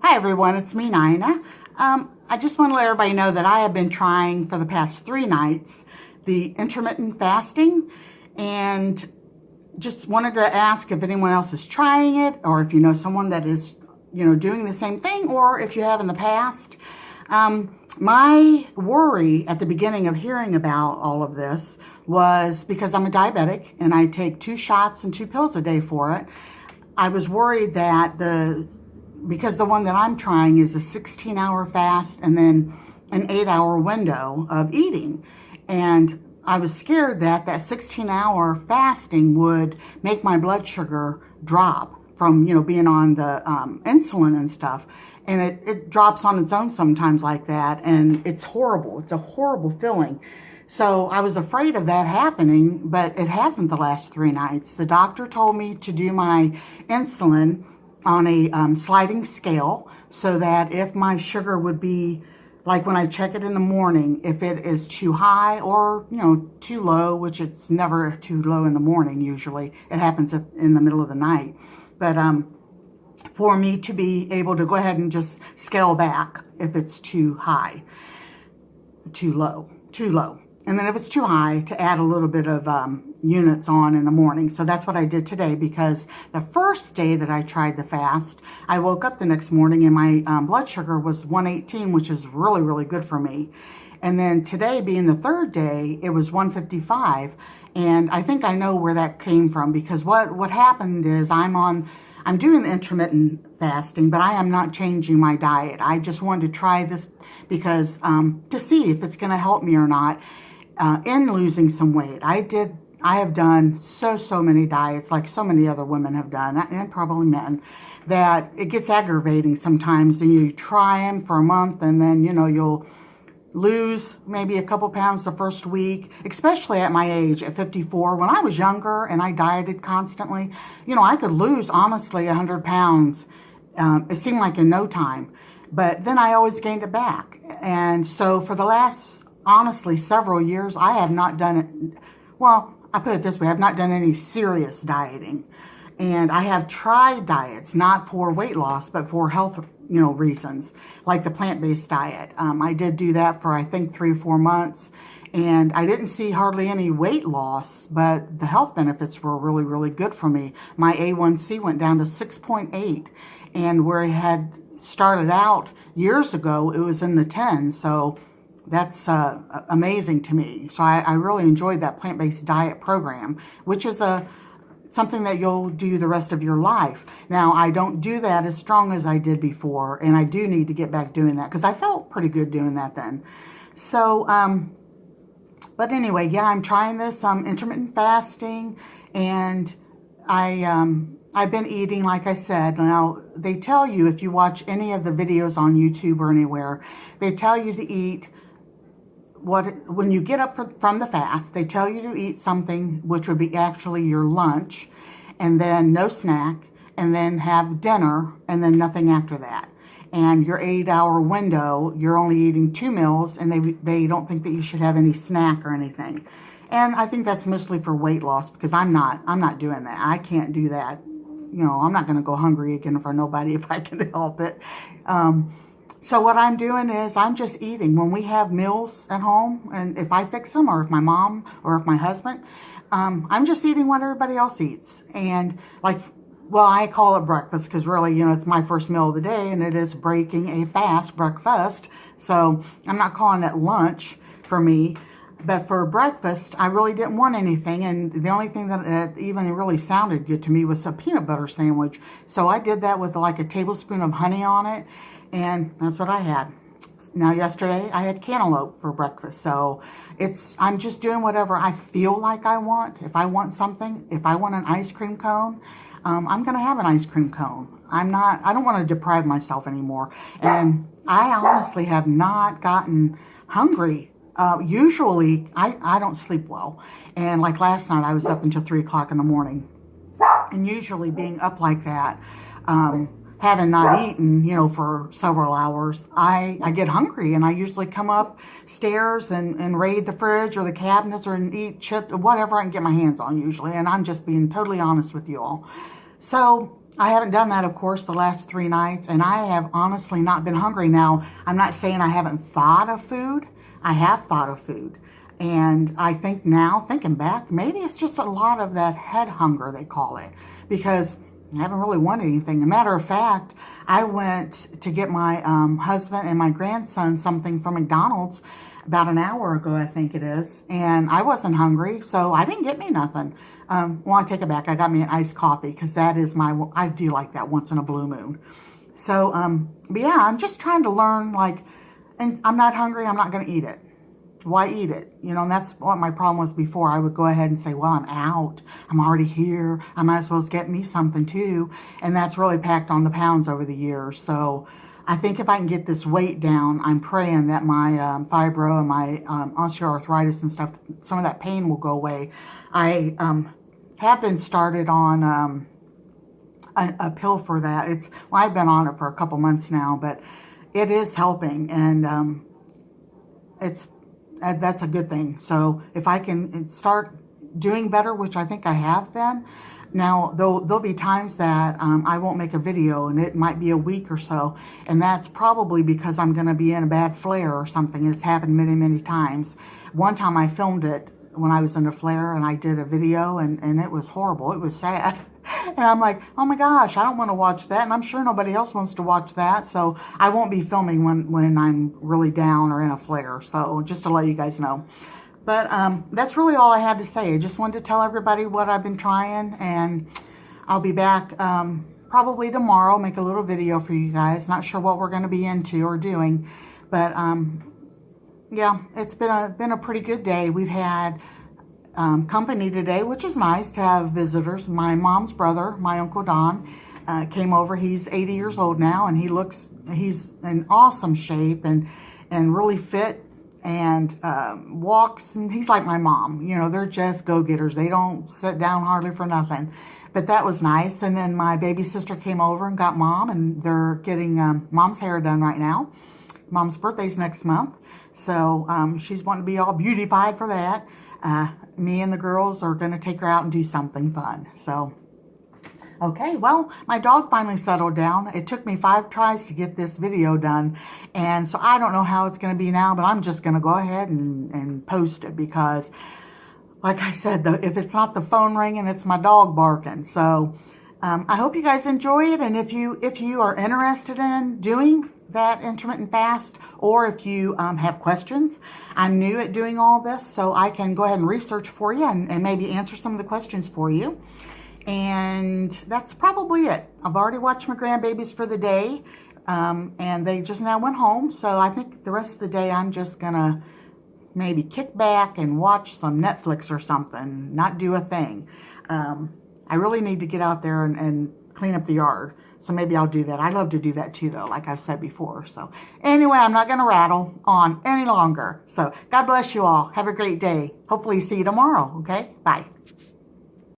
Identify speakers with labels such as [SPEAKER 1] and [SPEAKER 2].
[SPEAKER 1] Hi everyone, it's me, Nina. I just want to let everybody know that I have been trying for the past 3 nights the intermittent fasting, and just wanted to ask if anyone else is trying it, or if you know someone that is, doing the same thing, or if you have in the past. My worry at the beginning of hearing about all of this was because I'm a diabetic and I take 2 shots and 2 pills a day for it. I was worried that because the one that I'm trying is a 16-hour fast and then an 8-hour window of eating. And I was scared that 16-hour fasting would make my blood sugar drop from, being on the insulin and stuff. And it drops on its own sometimes like that. And it's horrible. It's a horrible feeling. So I was afraid of that happening, but it hasn't the last 3 nights. The doctor told me to do my insulin on a sliding scale, so that if my sugar would be, like when I check it in the morning, if it is too high or, too low, which it's never too low in the morning usually. It happens in the middle of the night. But for me to be able to go ahead and just scale back if it's too high, too low. And then if it's too high, to add a little bit of units on in the morning. So that's what I did today, because the first day that I tried the fast, I woke up the next morning and my blood sugar was 118, which is really, really good for me. And then today, being the 3rd day, it was 155. And I think I know where that came from, because what happened is I'm doing the intermittent fasting, but I am not changing my diet. I just wanted to try this because to see if it's going to help me or not in losing some weight. I have done so many diets, like so many other women have done, and probably men, that it gets aggravating sometimes. And you try them for a month, and then you'll lose maybe a couple pounds the first week, especially at my age, at 54. When I was younger and I dieted constantly, I could lose, honestly, 100 pounds. It seemed like in no time. But then I always gained it back. And so for the last, honestly, several years, I have not done it. Well, I put it this way, I've not done any serious dieting. And I have tried diets, not for weight loss, but for health, reasons, like the plant-based diet. I did do that for, I think, 3 or 4 months. And I didn't see hardly any weight loss, but the health benefits were really, really good for me. My A1C went down to 6.8. And where it had started out years ago, it was in the 10s. So that's amazing to me. So I really enjoyed that plant-based diet program, which is something that you'll do the rest of your life. Now, I don't do that as strong as I did before, and I do need to get back doing that, because I felt pretty good doing that then. So, but anyway, yeah, I'm trying this intermittent fasting, and I've been eating, like I said. Now, they tell you, if you watch any of the videos on YouTube or anywhere, they tell you to eat when you get up from the fast, they tell you to eat something which would be actually your lunch, and then no snack, and then have dinner, and then nothing after that. And your 8-hour window, you're only eating 2 meals, and they don't think that you should have any snack or anything. And I think that's mostly for weight loss, because I'm not doing that. I can't do that. I'm not going to go hungry again for nobody if I can help it. So what I'm doing is I'm just eating. When we have meals at home, and if I fix them, or if my mom or if my husband, I'm just eating what everybody else eats. And I call it breakfast, because really, it's my first meal of the day, and it is breaking a fast, breakfast. So I'm not calling it lunch for me. But for breakfast, I really didn't want anything. And the only thing that even really sounded good to me was a peanut butter sandwich. So I did that with like a tablespoon of honey on it. And that's what I had. Now, yesterday, I had cantaloupe for breakfast. So I'm just doing whatever I feel like I want. If I want something, if I want an ice cream cone, I'm going to have an ice cream cone. I don't want to deprive myself anymore. And I honestly have not gotten hungry. Usually, I don't sleep well. And like last night, I was up until 3 o'clock in the morning. And usually being up like that, having not eaten, for several hours, I get hungry, and I usually come upstairs and raid the fridge or the cabinets and eat chips, whatever I can get my hands on usually. And I'm just being totally honest with you all. So I haven't done that, of course, the last 3 nights, and I have honestly not been hungry. Now, I'm not saying I haven't thought of food. I have thought of food. And I think now, thinking back, maybe it's just a lot of that head hunger, they call it, because I haven't really wanted anything. As a matter of fact, I went to get my husband and my grandson something from McDonald's about an hour ago, I think it is, and I wasn't hungry, so I didn't get me nothing. Well, I take it back. I got me an iced coffee because that is I do like that once in a blue moon. So, but yeah, I'm just trying to learn, like, and I'm not hungry, I'm not going to eat it. Why eat it? You know, and that's what my problem was before. I would go ahead and say, well, I'm out. I'm already here. I might as well get me something too. And that's really packed on the pounds over the years. So I think if I can get this weight down, I'm praying that my fibro and my osteoarthritis and stuff, some of that pain will go away. I have been started on a pill for that. Well, I've been on it for a couple months now, but it is helping, and that's a good thing. So if I can start doing better, which I think I have been, now there'll be times that I won't make a video, and it might be a week or so, and that's probably because I'm going to be in a bad flare or something. It's happened many, many times. One time I filmed it when I was in a flare, and I did a video, and it was horrible. It was sad. And I'm like, oh my gosh, I don't want to watch that. And I'm sure nobody else wants to watch that. So I won't be filming when I'm really down or in a flare. So just to let you guys know. But that's really all I had to say. I just wanted to tell everybody what I've been trying. And I'll be back probably tomorrow. Make a little video for you guys. Not sure what we're going to be into or doing. But yeah, it's been a pretty good day. We've had company today, which is nice to have visitors. My mom's brother, my Uncle Don, came over. He's 80 years old now, and he's in awesome shape and really fit, and walks, and he's like my mom. You know, they're just go-getters. They don't sit down hardly for nothing. But that was nice. And then my baby sister came over and got mom, and they're getting mom's hair done right now. Mom's birthday's next month, so she's wanting to be all beautified for that. Me and the girls are going to take her out and do something fun. So, okay, well, my dog finally settled down. It took me 5 tries to get this video done. And so I don't know how it's going to be now, but I'm just going to go ahead and post it because, like I said, if it's not the phone ringing, it's my dog barking. So I hope you guys enjoy it. And if you are interested in doing that intermittent fast, or if you have questions, I'm new at doing all this, so I can go ahead and research for you and maybe answer some of the questions for you. And that's probably it. I've already watched my grandbabies for the day, and they just now went home, so I think the rest of the day I'm just gonna maybe kick back and watch some Netflix or something, not do a thing. I really need to get out there and clean up the yard. So maybe I'll do that. I love to do that too, though, like I've said before. So anyway, I'm not going to rattle on any longer. So God bless you all. Have a great day. Hopefully see you tomorrow. Okay? Bye.